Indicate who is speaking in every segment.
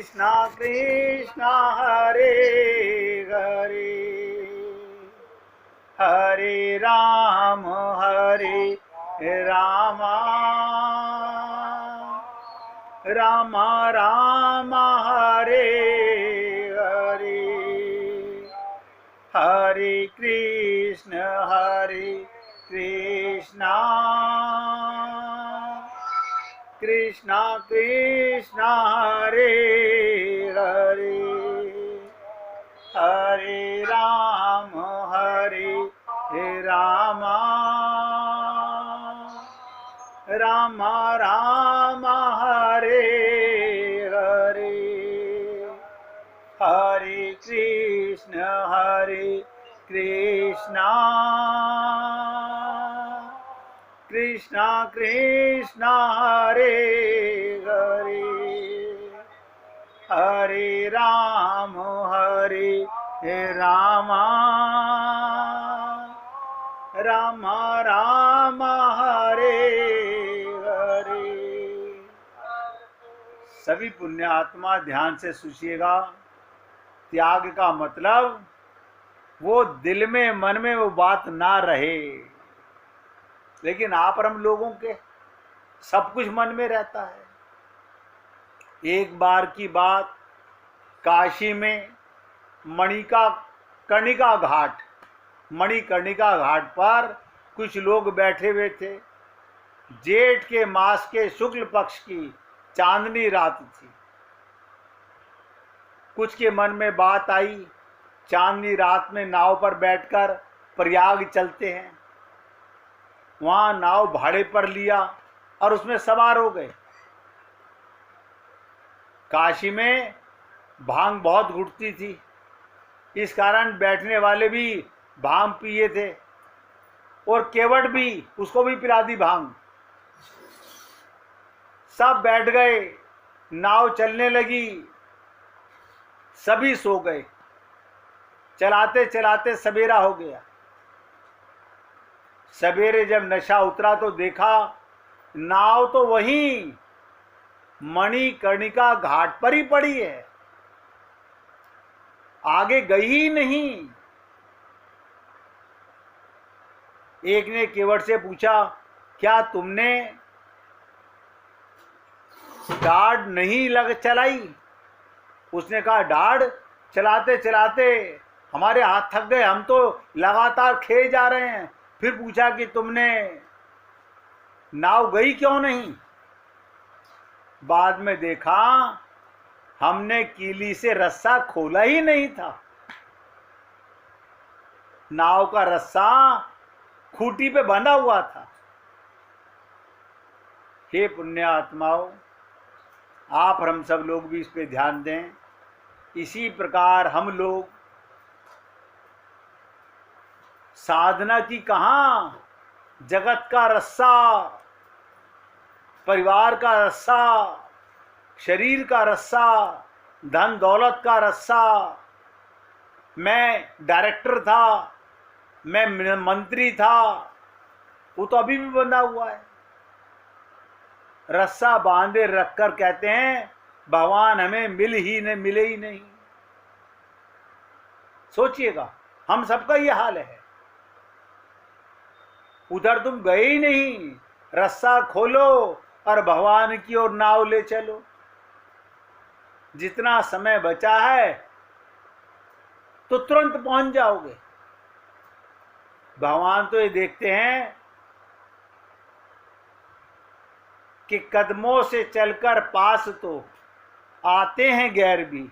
Speaker 1: कृष्णा कृष्णा हरे हरे, हरे राम राम राम हरे हरे, हरे कृष्ण कृष्णा कृष्णा हरे हरे, हरे राम राम राम हरे हरे, हरे कृष्ण कृष्णा कृष्णा हरे हरे, हरे राम राम राम हरे हरे। सभी पुण्यात्मा ध्यान से सुनिएगा। त्याग का मतलब वो दिल में मन में वो बात ना रहे, लेकिन आप और हम लोगों के सब कुछ मन में रहता है। एक बार की बात, काशी में मणिकर्णिका घाट पर कुछ लोग बैठे हुए थे। जेठ के मास के शुक्ल पक्ष की चांदनी रात थी। कुछ के मन में बात आई, चांदनी रात में नाव पर बैठकर प्रयाग चलते हैं। वहां नाव भाड़े पर लिया और उसमें सवार हो गए। काशी में भांग बहुत घुटती थी, इस कारण बैठने वाले भी भांग पिए थे और केवट भी, उसको भी पिला दी भांग। सब बैठ गए, नाव चलने लगी, सभी सो गए। चलाते चलाते सवेरा हो गया। सवेरे जब नशा उतरा तो देखा नाव तो वहीं मणिकर्णिका घाट पर ही पड़ी है, आगे गई ही नहीं। एक ने केवट से पूछा, क्या तुमने डाढ़ नहीं लग चलाई? उसने कहा, डाढ़ चलाते चलाते हमारे हाथ थक गए, हम तो लगातार खेए जा रहे हैं। फिर पूछा कि तुमने नाव गई क्यों नहीं? बाद में देखा हमने कीली से रस्सा खोला ही नहीं था। नाव का रस्सा खूंटी पे बंधा हुआ था। हे पुण्य आत्माओं, आप और हम सब लोग भी इस पे ध्यान दें। इसी प्रकार हम लोग साधना की कहां, जगत का रस्सा, परिवार का रस्सा, शरीर का रस्सा, धन दौलत का रस्सा, मैं डायरेक्टर था, मैं मंत्री था, वो तो अभी भी बंधा हुआ है। रस्सा बांधे रखकर कहते हैं भगवान हमें मिले ही नहीं। सोचिएगा, हम सबका ये हाल है। उधर तुम गए ही नहीं, रस्सा खोलो और भगवान की ओर नाव ले चलो। जितना समय बचा है तो तुरंत पहुंच जाओगे। भगवान तो ये देखते हैं कि कदमों से चलकर पास तो आते हैं गैर भी।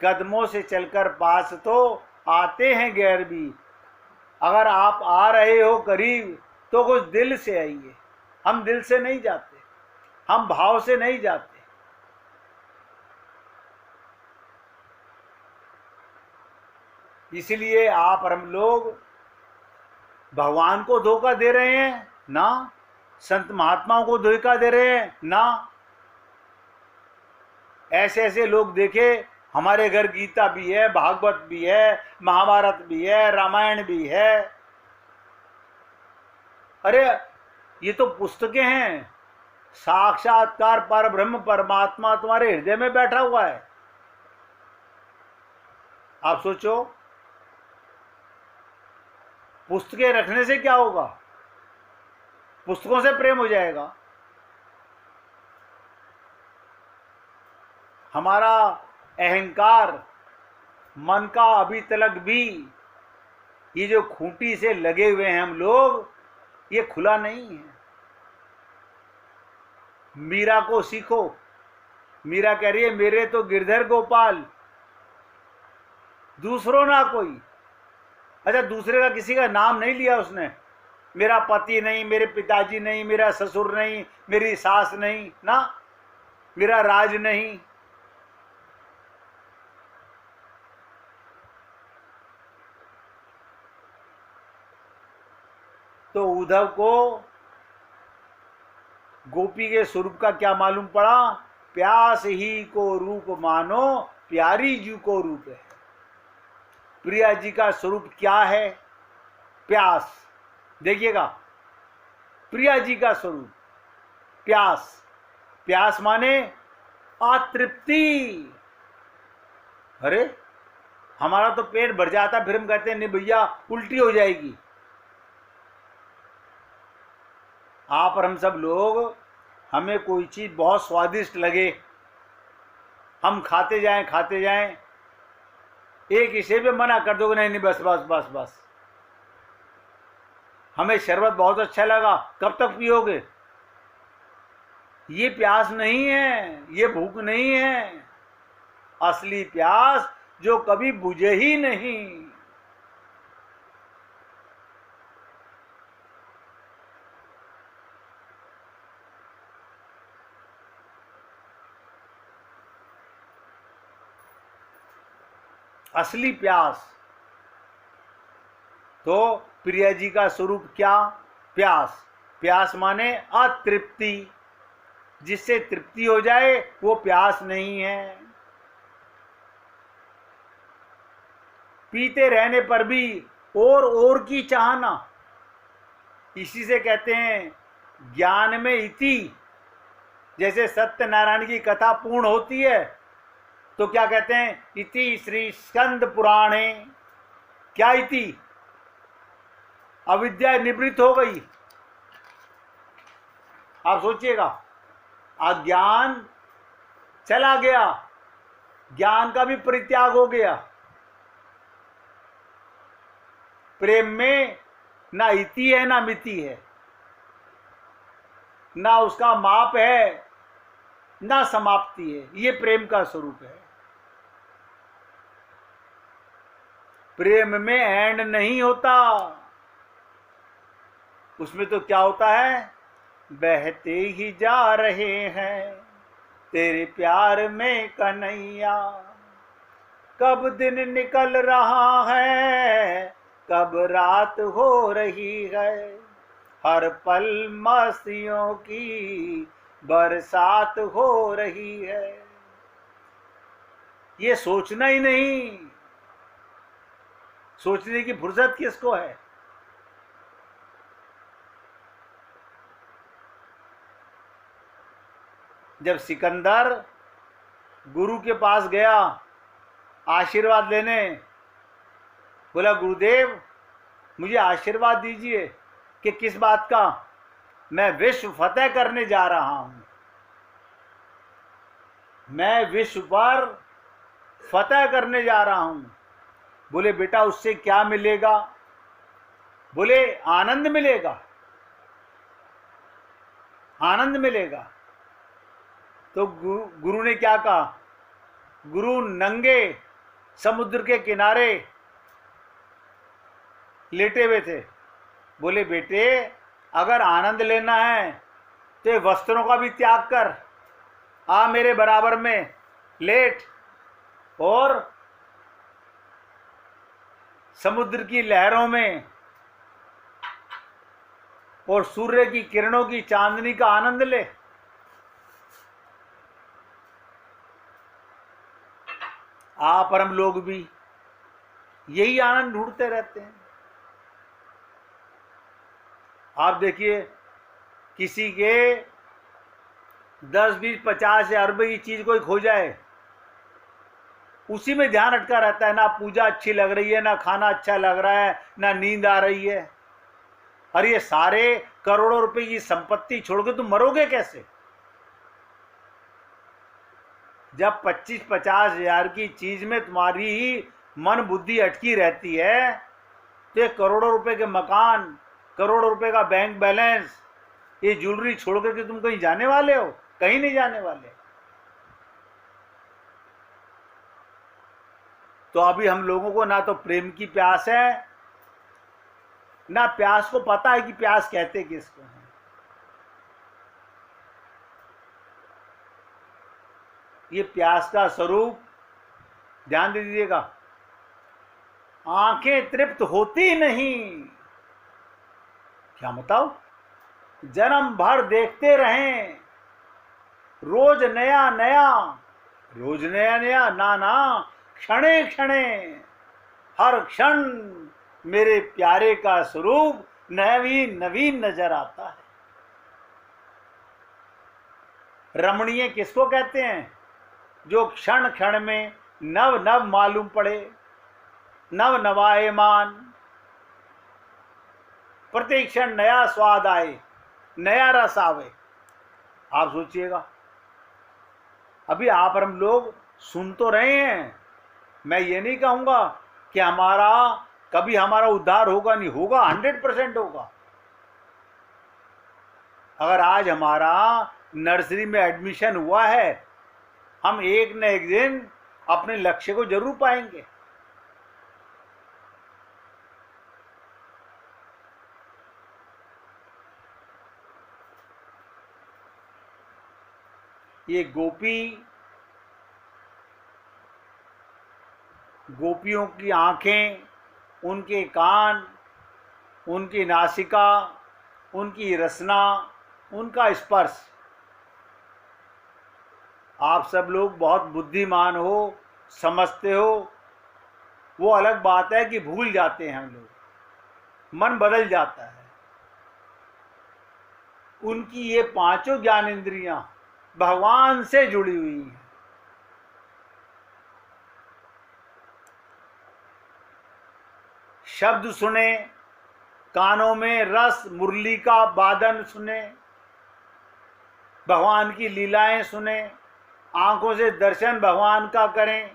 Speaker 1: कदमों से चलकर पास तो आते हैं गैर भी। अगर आप आ रहे हो करीब तो कुछ दिल से आइए। हम दिल से नहीं जाते, हम भाव से नहीं जाते। इसलिए आप और हम लोग भगवान को धोखा दे रहे हैं ना, संत महात्माओं को धोखा दे रहे हैं ना। ऐसे ऐसे लोग देखे, हमारे घर गीता भी है, भागवत भी है, महाभारत भी है, रामायण भी है। अरे ये तो पुस्तकें हैं, साक्षात्कार पर ब्रह्म परमात्मा तुम्हारे हृदय में बैठा हुआ है। आप सोचो, पुस्तकें रखने से क्या होगा? पुस्तकों से प्रेम हो जाएगा। हमारा अहंकार मन का अभी तक भी, ये जो खूंटी से लगे हुए हैं हम लोग, ये खुला नहीं है। मीरा को सीखो। मीरा कह रही है मेरे तो गिरधर गोपाल, दूसरों ना कोई। अच्छा, दूसरे का किसी का नाम नहीं लिया उसने। मेरा पति नहीं, मेरे पिताजी नहीं, मेरा ससुर नहीं, मेरी सास नहीं ना, मेरा राज नहीं। तो उद्धव को गोपी के स्वरूप का क्या मालूम पड़ा? प्यास ही को रूप मानो, प्यारी जी को रूप है। प्रिया जी का स्वरूप क्या है? प्यास। देखिएगा, प्रिया जी का स्वरूप प्यास। प्यास माने अतृप्ति। अरे, हमारा तो पेट भर जाता, फिर हम कहते हैं नहीं भैया उल्टी हो जाएगी। आप और हम सब लोग, हमें कोई चीज बहुत स्वादिष्ट लगे, हम खाते जाएं, एक हिस्से पे मना कर दोगे, नहीं बस बस बस बस। हमें शरबत बहुत अच्छा लगा, कब तक पियोगे? ये प्यास नहीं है, ये भूख नहीं है। असली प्यास जो कभी बुझे ही नहीं। असली प्यास। तो प्रिया जी का स्वरूप क्या? प्यास। प्यास माने अतृप्ति। जिससे तृप्ति हो जाए वो प्यास नहीं है। पीते रहने पर भी और की चाहना, इसी से कहते हैं ज्ञान में इति। जैसे सत्यनारायण की कथा पूर्ण होती है तो क्या कहते हैं? इति श्री स्कंद पुराणे। क्या इति? अविद्या निवृत्त हो गई। आप सोचिएगा, अज्ञान चला गया, ज्ञान का भी परित्याग हो गया। प्रेम में ना इति है ना मिति है, ना उसका माप है ना समाप्ति है। ये प्रेम का स्वरूप है। प्रेम में एंड नहीं होता। उसमें तो क्या होता है? बहते ही जा रहे हैं तेरे प्यार में कन्हैया, कब दिन निकल रहा है, कब रात हो रही है, हर पल मस्तियों की बरसात हो रही है। ये सोचना ही नहीं। सोचने की फुर्सत किसको है? जब सिकंदर गुरु के पास गया आशीर्वाद लेने, बोला गुरुदेव मुझे आशीर्वाद दीजिए। कि किस बात का? मैं विश्व फतेह करने जा रहा हूं, मैं विश्व पर फतेह करने जा रहा हूं। बोले बेटा उससे क्या मिलेगा? बोले आनंद मिलेगा, आनंद मिलेगा। तो गुरु ने क्या कहा? गुरु नंगे समुद्र के किनारे लेटे हुए थे। बोले बेटे अगर आनंद लेना है तो वस्त्रों का भी त्याग कर, आ मेरे बराबर में लेट और समुद्र की लहरों में और सूर्य की किरणों की चांदनी का आनंद ले। आप और हम लोग भी यही आनंद ढूंढते रहते हैं। आप देखिए किसी के 10, 20, 50 या अरब की चीज कोई खो जाए, उसी में ध्यान अटका रहता है। ना पूजा अच्छी लग रही है, ना खाना अच्छा लग रहा है, ना नींद आ रही है। और ये सारे करोड़ों रुपए की संपत्ति छोड़ के तुम मरोगे कैसे? जब 25-50 हजार की चीज में तुम्हारी ही मन बुद्धि अटकी रहती है, तो ये करोड़ों रुपए के मकान, करोड़ों रुपए का बैंक बैलेंस, ये ज्वेलरी छोड़ करके तुम कहीं जाने वाले हो? कहीं नहीं जाने वाले। तो अभी हम लोगों को ना तो प्रेम की प्यास है, ना प्यास को पता है कि प्यास कहते किसको है। ये प्यास का स्वरूप ध्यान दे दीजिएगा, आंखें तृप्त होती नहीं। क्या बताओ? जन्म भर देखते रहें, रोज नया नया, रोज नया नया, ना ना, क्षणे क्षणे, हर क्षण मेरे प्यारे का स्वरूप नवीन नवीन नजर आता है। रमणीय किसको कहते हैं? जो क्षण क्षण में नव नव मालूम पड़े, नव नवायमान, प्रत्येक क्षण नया स्वाद आए, नया रस आवे। आप सोचिएगा, अभी आप और हम लोग सुन तो रहे हैं। मैं ये नहीं कहूंगा कि कभी हमारा उद्धार होगा, नहीं होगा, 100% होगा। अगर आज हमारा नर्सरी में एडमिशन हुआ है, हम एक न एक दिन अपने लक्ष्य को जरूर पाएंगे। ये गोपियों की आंखें, उनके कान, उनकी नासिका, उनकी रसना, उनका स्पर्श। आप सब लोग बहुत बुद्धिमान हो, समझते हो, वो अलग बात है कि भूल जाते हैं हम लोग, मन बदल जाता है। उनकी ये पांचों ज्ञान इंद्रियां भगवान से जुड़ी हुई हैं। शब्द सुने, कानों में रस मुरली का वादन सुने, भगवान की लीलाएं सुने, आंखों से दर्शन भगवान का करें,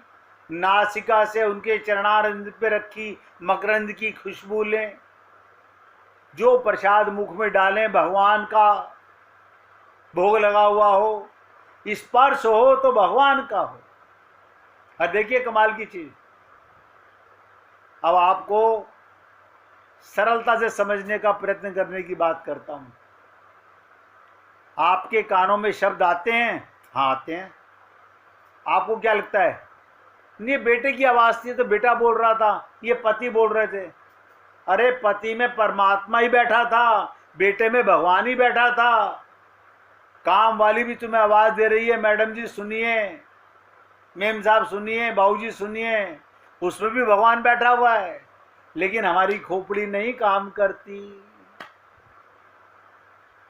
Speaker 1: नासिका से उनके चरणारविंद पे रखी मकरंद की खुशबू लें, जो प्रसाद मुख में डालें भगवान का भोग लगा हुआ हो, स्पर्श हो तो भगवान का हो। और देखिए कमाल की चीज, अब आपको सरलता से समझने का प्रयत्न करने की बात करता हूं। आपके कानों में शब्द आते हैं? हाँ आते हैं। आपको क्या लगता है? नहीं, बेटे की आवाज थी तो बेटा बोल रहा था, ये पति बोल रहे थे। अरे पति में परमात्मा ही बैठा था, बेटे में भगवान ही बैठा था। काम वाली भी तुम्हें आवाज दे रही है, मैडम जी सुनिए, मेम साहब सुनिए, बाबूजी सुनिए, उसमें भी भगवान बैठा हुआ है। लेकिन हमारी खोपड़ी नहीं काम करती,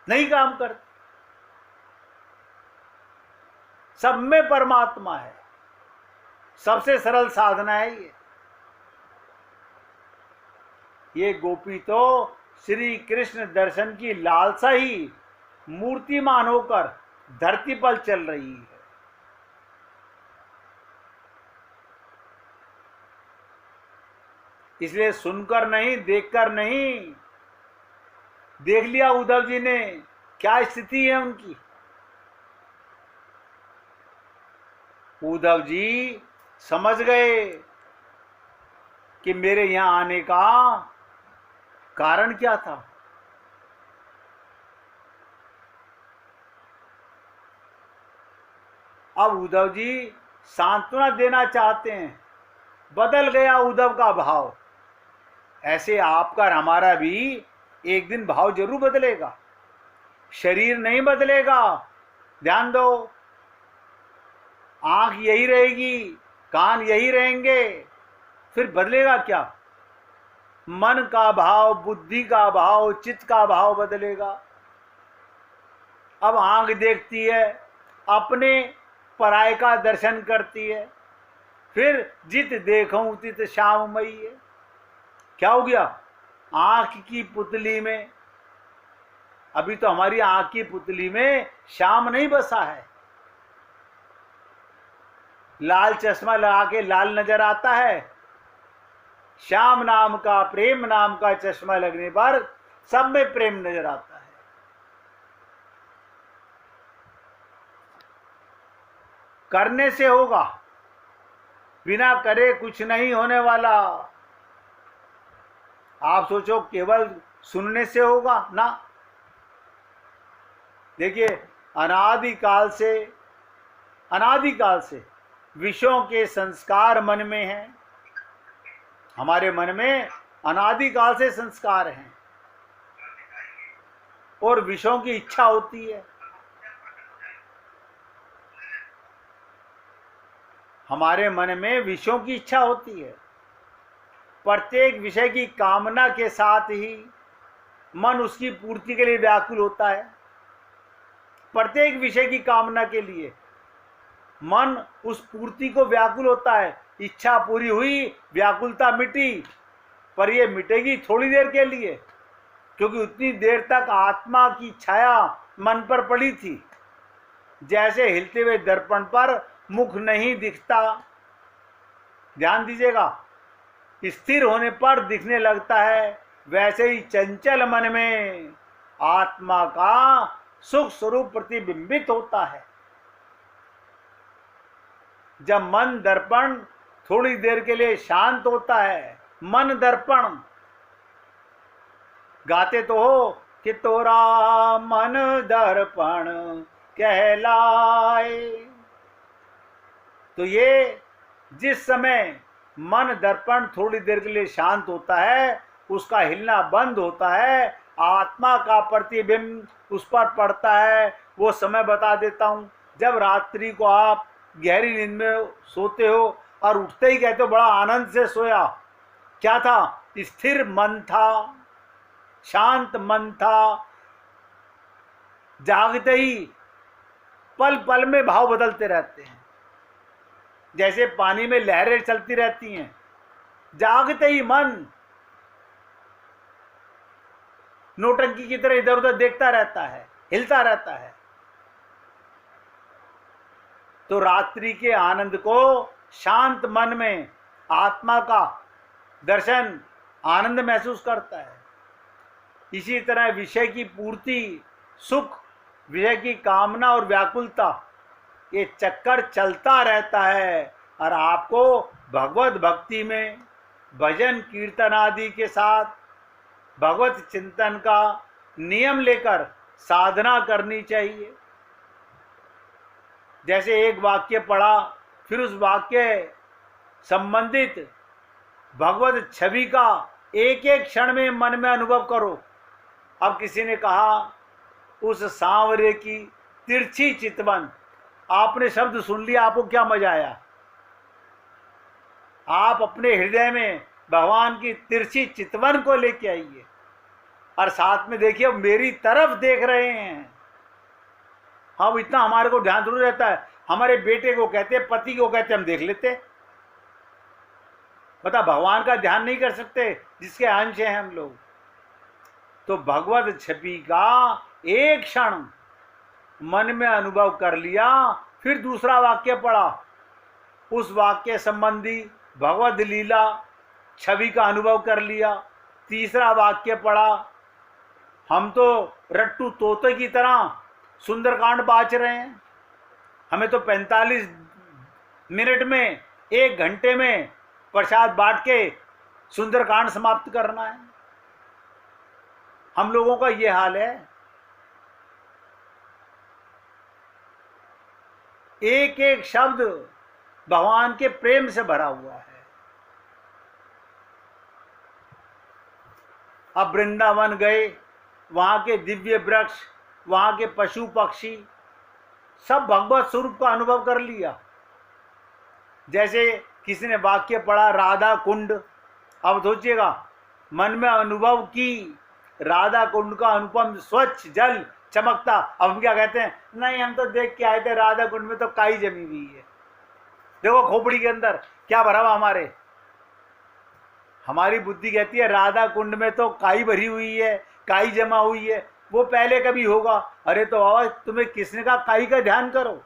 Speaker 1: नहीं काम करती। सब में परमात्मा है। सबसे सरल साधना है ये गोपी तो श्री कृष्ण दर्शन की लालसा ही मूर्तिमान होकर धरती पर चल रही है। इसलिए सुनकर नहीं, देखकर नहीं। देख लिया उद्धव जी ने, क्या स्थिति है उनकी। उद्धव जी समझ गए कि मेरे यहां आने का कारण क्या था। अब उद्धव जी सांत्वना देना चाहते हैं। बदल गया उद्धव का भाव। ऐसे आपका और हमारा भी एक दिन भाव जरूर बदलेगा। शरीर नहीं बदलेगा, ध्यान दो। आंख यही रहेगी, कान यही रहेंगे, फिर बदलेगा क्या? मन का भाव, बुद्धि का भाव, चित्त का भाव बदलेगा। अब आंख देखती है अपने पराय का दर्शन करती है। फिर जित देखूं तित श्याममयी है। क्या हो गया? आंख की पुतली में, अभी तो हमारी आंख की पुतली में श्याम नहीं बसा है। लाल चश्मा लगा के लाल नजर आता है, श्याम नाम का, प्रेम नाम का चश्मा लगने पर सब में प्रेम नजर आता है। करने से होगा, बिना करे कुछ नहीं होने वाला। आप सोचो केवल सुनने से होगा ना। देखिए, अनादिकाल से विषयों के संस्कार मन में हैं। हमारे मन में अनादिकाल से संस्कार हैं और विषयों की इच्छा होती है। हमारे मन में विषयों की इच्छा होती है। प्रत्येक विषय की कामना के साथ ही मन उसकी पूर्ति के लिए व्याकुल होता है। प्रत्येक विषय की कामना के लिए मन उस पूर्ति को व्याकुल होता है। इच्छा पूरी हुई, व्याकुलता मिटी, पर ये मिटेगी थोड़ी देर के लिए, क्योंकि उतनी देर तक आत्मा की छाया मन पर पड़ी थी। जैसे हिलते हुए दर्पण पर मुख नहीं दिखता, ध्यान दीजिएगा, स्थिर होने पर दिखने लगता है, वैसे ही चंचल मन में आत्मा का सुख स्वरूप प्रतिबिंबित होता है। जब मन दर्पण थोड़ी देर के लिए शांत होता है, मन दर्पण, गाते तो हो कि तोरा मन दर्पण कहलाए। तो ये जिस समय मन दर्पण थोड़ी देर के लिए शांत होता है, उसका हिलना बंद होता है, आत्मा का प्रतिबिंब उस पर पड़ता है। वो समय बता देता हूँ, जब रात्रि को आप गहरी नींद में सोते हो और उठते ही कहते हो बड़ा आनंद से सोया। क्या था? स्थिर मन था, शांत मन था। जागते ही पल पल में भाव बदलते रहते हैं, जैसे पानी में लहरें चलती रहती हैं। जागते ही मन नौटंकी की तरह इधर उधर देखता रहता है, हिलता रहता है। तो रात्रि के आनंद को शांत मन में आत्मा का दर्शन आनंद महसूस करता है। इसी तरह विषय की पूर्ति, सुख, विषय की कामना और व्याकुलता, ये चक्कर चलता रहता है। और आपको भगवत भक्ति में भजन कीर्तन आदि के साथ भगवत चिंतन का नियम लेकर साधना करनी चाहिए। जैसे एक वाक्य पढ़ा, फिर उस वाक्य संबंधित भगवत छवि का एक एक क्षण में मन में अनुभव करो। अब किसी ने कहा उस सांवरे की तिरछी चितवन, आपने शब्द सुन लिया, आपको क्या मजा आया? आप अपने हृदय में भगवान की तिरछी चितवन को लेके आइए और साथ में देखिए मेरी तरफ देख रहे हैं। अब इतना हमारे को ध्यान जरूर रहता है। हमारे बेटे को कहते, पति को कहते, हम देख लेते। बता, भगवान का ध्यान नहीं कर सकते जिसके अंश हैं हम लोग। तो भगवत छवि का एक क्षण मन में अनुभव कर लिया, फिर दूसरा वाक्य पढ़ा, उस वाक्य संबंधी भगवत लीला छवि का अनुभव कर लिया। तीसरा वाक्य पढ़ा, हम तो रट्टू तोते की तरह सुंदरकांड बाँच रहे हैं। हमें तो 45 मिनट में, 1 घंटे में प्रसाद बांट के सुंदरकांड समाप्त करना है। हम लोगों का ये हाल है। एक एक शब्द भगवान के प्रेम से भरा हुआ है। अब वृंदावन गए, वहां के दिव्य वृक्ष, वहां के पशु पक्षी, सब भगवत स्वरूप का अनुभव कर लिया। जैसे किसी ने वाक्य पढ़ा राधा कुंड, अब सोचिएगा मन में अनुभव की राधा कुंड का अनुपम स्वच्छ जल चमकता। अब हम क्या कहते हैं, नहीं हम तो देख के आए थे राधा कुंड में तो काई जमी हुई है। देखो खोपड़ी के अंदर क्या भरा हुआ हमारे, हमारी बुद्धि कहती है राधा कुंड में तो काई भरी हुई है, काई जमा हुई है, वो पहले कभी होगा। अरे तो बाबा तुम्हें किसने कहा काई का ध्यान करो?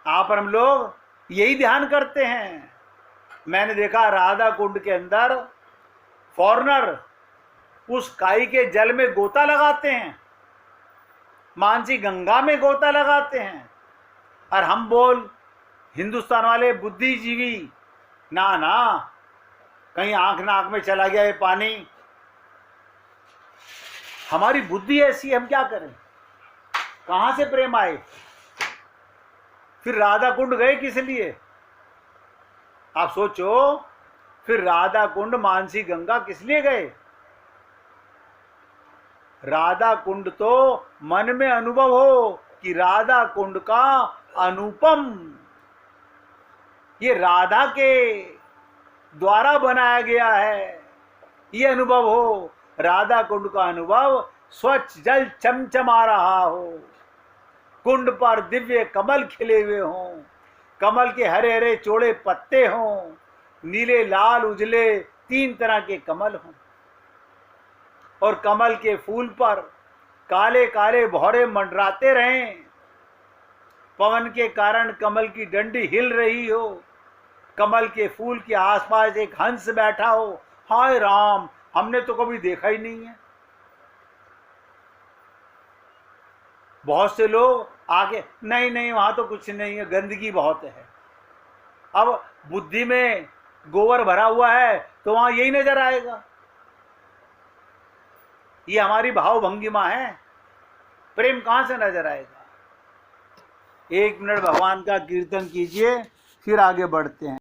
Speaker 1: आप और हम लोग यही ध्यान करते हैं। मैंने देखा राधा कुंड के अंदर फॉरेनर उस काई के जल में गोता लगाते हैं, मानसी गंगा में गोता लगाते हैं, और हम बोल हिंदुस्तान वाले बुद्धिजीवी, ना ना कहीं आंख नाक में चला गया ये पानी। हमारी बुद्धि ऐसी, हम क्या करें? कहां से प्रेम आए? फिर राधा कुंड गए किस लिए? आप सोचो, फिर राधा कुंड मानसी गंगा किस लिए गए? राधा कुंड तो मन में अनुभव हो कि राधा कुंड का अनुपम, ये राधा के द्वारा बनाया गया है, ये अनुभव हो। राधा कुंड का अनुभव, स्वच्छ जल चमचमा रहा हो, कुंड पर दिव्य कमल खिले हुए हों, कमल के हरे हरे चौड़े पत्ते हों, नीले लाल उजले 3 तरह के कमल हों, और कमल के फूल पर काले काले भौरे मंडराते रहें, पवन के कारण कमल की डंडी हिल रही हो, कमल के फूल के आसपास एक हंस बैठा हो। हाय राम, हमने तो कभी देखा ही नहीं है। बहुत से लोग आगे, नहीं नहीं वहां तो कुछ नहीं है, गंदगी बहुत है। अब बुद्धि में गोबर भरा हुआ है तो वहां यही नजर आएगा। ये हमारी भाव भंगिमा है, प्रेम कहां से नजर आएगा? 1 मिनट भगवान का कीर्तन कीजिए, फिर आगे बढ़ते हैं।